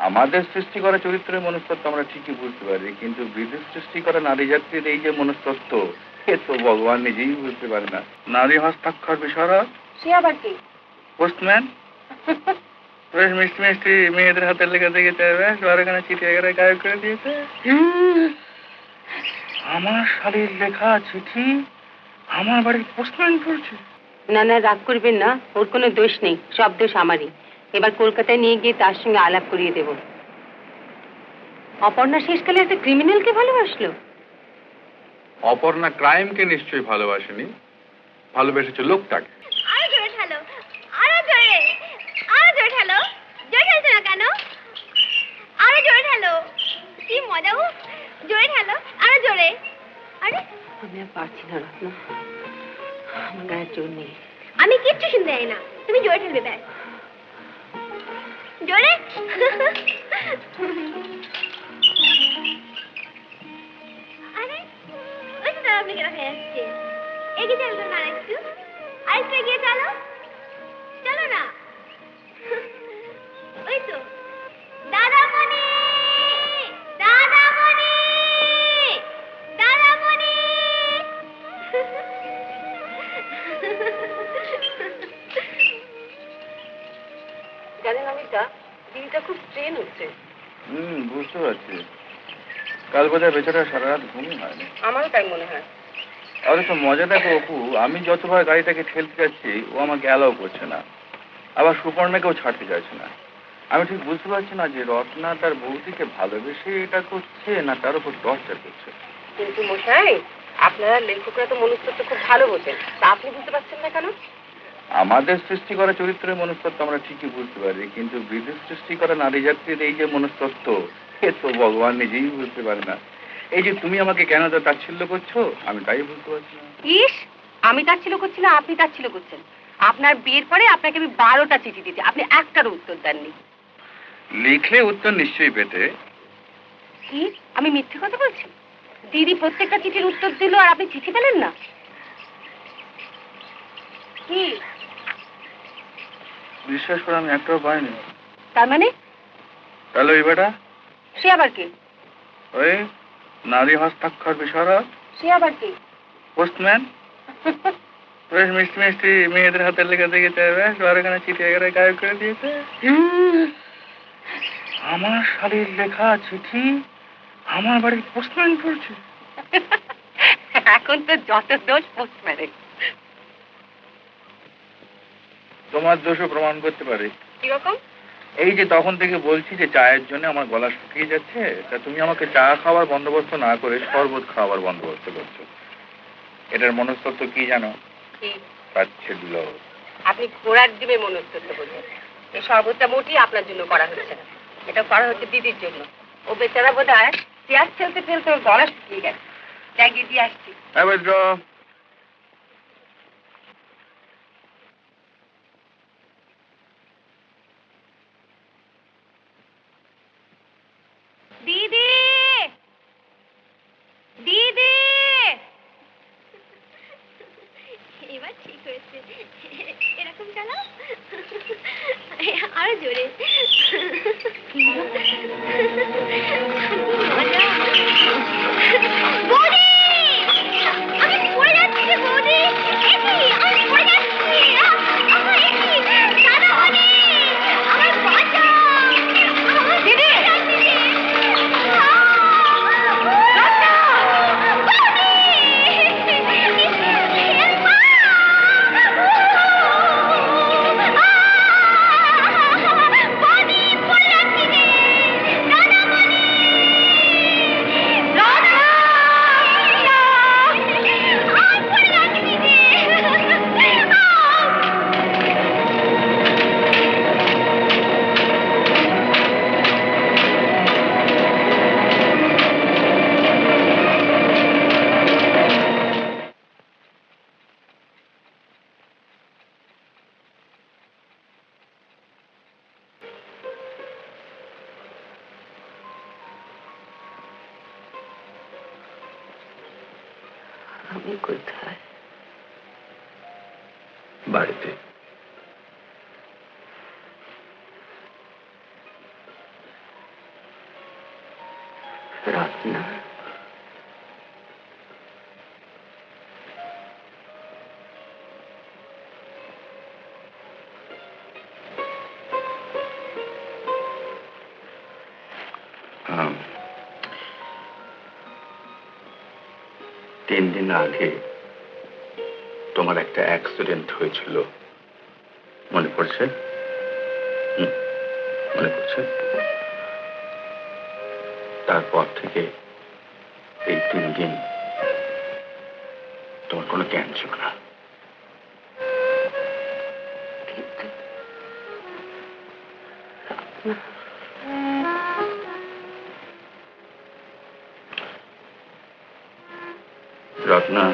আমাদের সৃষ্টি করা চরিত্রের মনস্তত্ব আমরা ঠিকই বুঝতে পারি, কিন্তু বিদেশ সৃষ্টি করা নারী জাতির এই যে মনস্তত্ব, এ তো ভগবান নিজেই বুঝতে পারে না। নারী হস্তাক্ষর বিশারদ। সে আবার কি? পোস্টম্যান। বেশ মিষ্টি মিষ্টি মেয়েদের হাতে লেগে দেখেছে, বেশ ঘরে চিঠি এগারে গায়েব করে দিয়েছে। আমার শালীর লেখা চিঠি আমার বাড়ির পোস্টম্যান পড়ছে। না না, রাগ করবেন না, ওর কোনো দোষ নেই, সব দোষ আমারই। এবার কলকাতায় নিয়ে গিয়ে তার সঙ্গে আলাপ করিয়ে দেব। অপর্ণা শেষকালে একটা ক্রিমিনালকে ভালোবাসলো। অপর্ণা ক্রাইমকে নিশ্চয়ই ভালোবাসেনি, ভালোবেসেছে লোকটাকে। আরো জোরে ঠেলো, আরো জোরে, আরো জোরে ঠেলো। জোরে ঠেলছো না কেন? আরো জোরে ঠেলো। কি মজা! জোরে ঠেলো, আরো জোরে। আরে আমি আর পারছি না রত্ন, আমার গায়ের জোর নেই। আমি কিচ্ছু শুনতে চাই না, তুমি জোরে ঠেলবে ব্যাস। জোরে। আরে ওই তো আপনি কেন হয়ে আসছে? এগিয়ে চলো না একটু, আরেকটু এগিয়ে চলো, চলো না। ওই তো দাদামণি, দাদামণি, দাদামণি। জানেন অমিতা, দিদিটা খুব ট্রেন হচ্ছে। বুঝতে পারছি। কাল বোধহয় বেচারা সারা রাত ঘুমই হয়নি। আমারও তাই মনে হয়। আর তো মজা দেখো অপু, আমি যতবার গাড়িটাকে ঠেলতে যাচ্ছি ও আমাকে অ্যালাও করছে না, আবার সুপর্ণাকেও ছাড়তে চাইছে না। আমি ঠিক বুঝতে পারছি না যে রত্না তার বৌদিকে ভালোবেসে এটা করছে না তার উপর টর্চার করছে। কিন্তু মশাই, আপনারা লেখকরা তো মনুষ্যত্ব খুব ভালো বোঝেন, তা আপনি বুঝতে পারছেন না কেন? আমাদের সৃষ্টি করা চরিত্রের মনস্তত্ব আমরা ঠিকই বুঝতে পারি, কিন্তু বিদেশ সৃষ্টি করা নারী জাতির এই যে মনস্তত্ব, এ তো ভগবান নিজেই বুঝতে পারে না। এই যে তুমি আমাকে কেন তো তাচ্ছিল্য করছো, আমি তাই বুঝতে পারছি না। ইস, আমি তাচ্ছিল্য করছি না, আপনি তাচ্ছিল্য করছেন। আপনার বিয়ের পরে আপনাকে আমি 12টা চিঠি দিতে, আপনি একটারও উত্তর দেননি। লিখলে উত্তর নিশ্চয়ই পেতে। কি, আমি মিথ্যে কথা বলছি? দিদি প্রত্যেকটা চিঠির উত্তর দিল আর আপনি চিঠি পেলেন না? কি বিশ্বাস করে আমি একটাও পাইনি। তার মানে? তাহলে ওই বেটা? সে আবার কি? ওই নারী হস্তাক্ষর বিশারদ। সে আবার কি? পোস্টম্যান। বেশ মিষ্টি মিষ্টি মেয়েদের হাতে লেগে দেখেছে, বেশ ঘরে চিঠি এগারে গায়েব করে দিয়েছে। আমার শালীর লেখা চিঠি আমার বাড়ির পোস্টম্যান পড়ছে। এখন তো যত দোষ পোস্টম্যানের। তোমার দোষও প্রমাণ করতে পারি। কিরকম? এই যে তখন থেকে বলছি যে চায়ের জন্য আমার গলা শুকিয়ে যাচ্ছে, তা তুমি আমাকে চা খাওয়ার বন্দোবস্ত না করে শরবত খাওয়ার বন্দোবস্ত করছো। এটার মনস্তত্ব কি জানো? তাচ্ছিল্য। আপনি ঘোড়ার ডিমে মনস্তত্ব বোঝেন। এই শরবতটা মোটেই আপনার জন্য করা হচ্ছে না, এটা করা হচ্ছে দিদির জন্য। ও বেচারা বোধ হয় চেয়ার ঠেলতে ঠেলতে ওর গলা শুকিয়ে গেছে। যাই গিয়ে দিয়ে আসছি। দিদি, দিদি। এবার ঠিক হয়েছে, এরকম চালাও, আরো জোরে। বৌদি, আমি পড়ে যাচ্ছি রে বৌদি। আমি পড়ে যাচ্ছি। দাদা বলি, আমার বাঁচাও। দিদি, আমি কোথায়? বাড়িতে। রত্না, তিন দিন আগে তোমার একটা অ্যাক্সিডেন্ট হয়েছিল, মনে পড়ছে? মনে পড়ছে? তারপর থেকে এই 3 দিন তোমার কোনো জ্ঞান ছিল না। রত্না,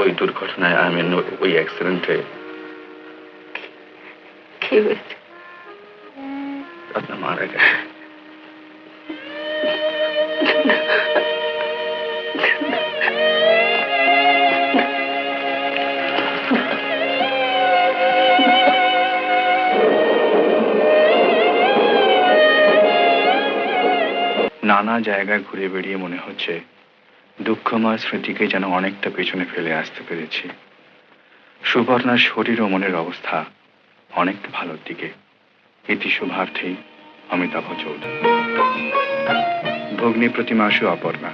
ওই দুর্ঘটনায় ওই অ্যাক্সিডেন্টে কি হয়েছে? রত্না মারা গেছে। নানা জায়গায় ঘুরে বেড়িয়ে মনে হচ্ছে দুঃখময় স্মৃতিকে যেন অনেকটা পেছনে ফেলে আসতে পেরেছি। সুবর্ণার শরীর ও মনের অবস্থা অনেকটা ভালোর দিকে। ইতি শুভার্থী, অমিতাভ চৌধুরী। ভগ্নী প্রতিমাসু অপর্ণা।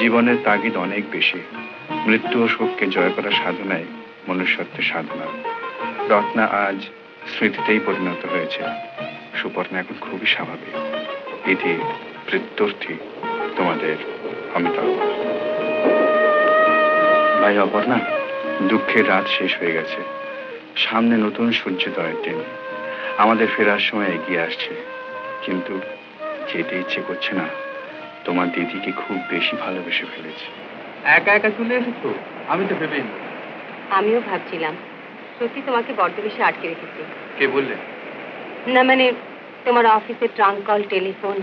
জীবনের তাগিদ অনেক বেশি। মৃত্যু ও শোককে জয় করার সাধনায় মনুষ্যত্বের সাধনা। রত্না আজ স্মৃতিতেই পরিণত হয়েছে। সুবর্ণা এখন খুবই স্বাভাবিক। ইতি প্রত্যর্থী, তোমাদের অমিতাভ। ভাই অপর্ণা, দুঃখের রাত শেষ হয়ে গেছে। সামনে নতুন সূর্যোদয়ের দিন। আমাদের ফেরার সময় এগিয়ে আসছে, কিন্তু যেতে ইচ্ছে করছে না। তোমার দিদিকে খুব বেশি ভালোবেসে ফেলেছে। একা একা চলে এসেছো? আমি তো ভেবেই না। আমিও ভাবছিলাম সত্যি তোমাকে বড্ড বেশি আটকে রেখেছি। কে বললে? না মানে তোমার অফিসে ট্রাঙ্ক কল, টেলিফোন,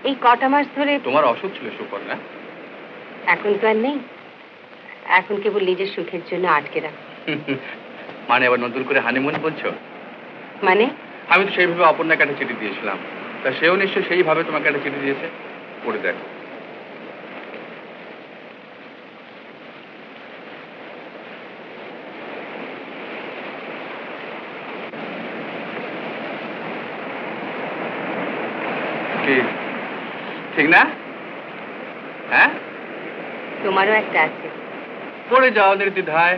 এই কটা মাস ধরে। তোমার অসুখ ছিল সুপর্ণা? এখন তো আর নেই, এখন কেবল নিজের সুখের জন্য আটকে রাখ। মানে আবার নতুন করে হানিমুন বলছো? মানে আমি তো সেইভাবে অপর্ণাকে একটা চিঠি দিয়েছিলাম, তা সেও নিশ্চয়ই সেইভাবে তোমাকে একটা চিঠি দিয়েছে। পড়ে দেখো। ঠিক না? হ্যাঁ, তোমারও একটা আছে। পড়ে যাও নির্দ্বিধায়।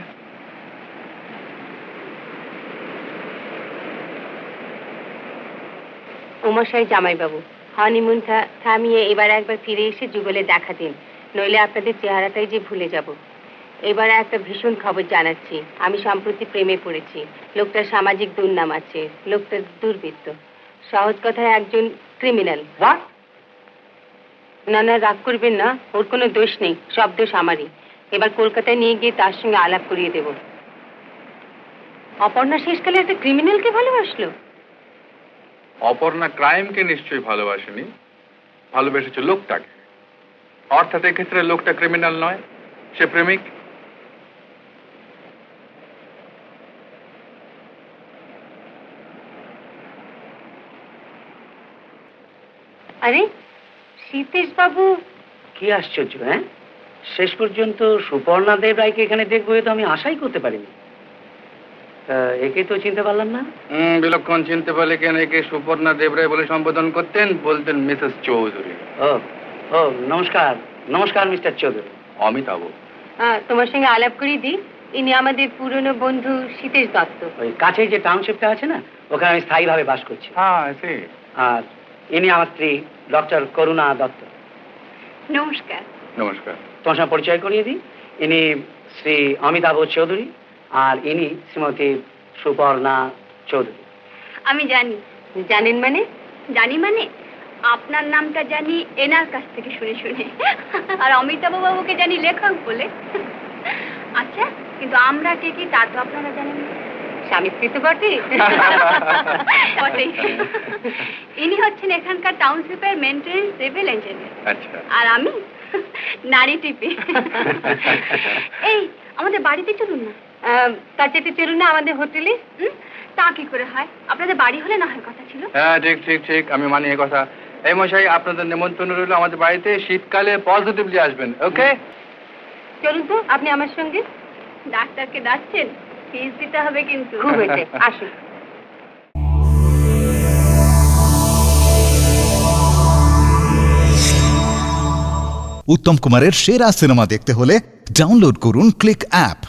উমাশয় জামাইবাবু, হানিমুন থামিয়ে এবার একবার ফিরে এসে যুগলে দেখা দিন, নইলে আপনাদের চেহারাটাই যে ভুলে যাব। এবার একটা ভীষণ খবর জানাচ্ছি। আমি সম্প্রতি প্রেমে পড়েছি। লোকটার সামাজিক দুর্নাম আছে, লোকটা দুর্বৃত্ত। সহজ কথায় একজন ক্রিমিনাল। না না, রাগ করবেন না, ওর কোনো দোষ নেই, সব দোষ আমারই। এবার কলকাতায় নিয়ে গিয়ে তার সঙ্গে আলাপ করিয়ে দেব। অপর্ণা শেষকালে একটা ক্রিমিনালকে ভালোবাসলো? অপর্ণা ক্রাইমকে নিশ্চয়ই ভালোবাসেনি, ভালোবেসেছে লোকটাকে। অর্থাৎ এক্ষেত্রে লোকটা ক্রিমিনাল নয়, সে প্রেমিক। আরে সীতেশ বাবু, কি আশ্চর্য! হ্যাঁ, শেষ পর্যন্ত সুপর্ণা দেব রায়কে এখানে দেখবো এ তো আমি আশাই করতে পারিনি। একে তো চিনতে পারলাম না। বিলক্ষণ চিনতে পারলে কেন? একে সুপর্ণা দেবরায় বলে সম্বোধন করতেন, বলতেন মিসেস চৌধুরী। ও ও, নমস্কার নমস্কার মিস্টার চৌধুরী। অমিতাভ। তোমার সঙ্গে আলাপ করিয়ে দিই, ইনি আমাদের পুরনো বন্ধু সীতেশ দত্ত। ওই কাছেই যে টাউনশিপটা আছে না, ওখানে আমি স্থায়ীভাবে বাস করছি। হ্যাঁ, আর ইনি আমার স্ত্রী ডক্টর করুণা দত্ত। নমস্কার। নমস্কার। তোমার সঙ্গে পরিচয় করিয়ে দিই, ইনি শ্রী অমিতাভ চৌধুরী, আর ইনি শ্রীমতী সুপর্ণা চৌধুরী। আমি জানি। জানেন মানে? জানি মানে আপনার নামটা জানি এনার কাছ থেকে শুনে শুনে, আর অমিতাভ বাবুকে জানি লেখক বলে। আচ্ছা, কিন্তু আমরা কে কি তা তো আপনারা জানেন না। স্বামী স্ত্রী তো বটে। বটেই। ইনি হচ্ছেন এখানকার টাউনশিপের মেইনটেনেন্স সিভিল ইঞ্জিনিয়ার। আচ্ছা। আর আমি নারী টিপি। এই আমাদের বাড়িতে চলুন না। তার যেতে চলুন না আমাদের হোটেলে। তা কি করে হয়? আপনাদের বাড়ি হলে না হয় কথা ছিল। হ্যাঁ ঠিক ঠিক ঠিক, আমি মানি এ কথা। এই মশাই, আপনাদের নেমন্তন্ন রইল আমাদের বাড়িতে, শীতকালে পজিটিভলি আসবেন, ওকে? চলুন তো আপনি আমার সঙ্গে। ডাক্তারকে ডাকছেন, ফিস দিতে হবে কিন্তু। খুব হয়েছে, আসুন। উত্তম কুমারের সেরা সিনেমা দেখতে হলে ডাউনলোড করুন ক্লিক অ্যাপ।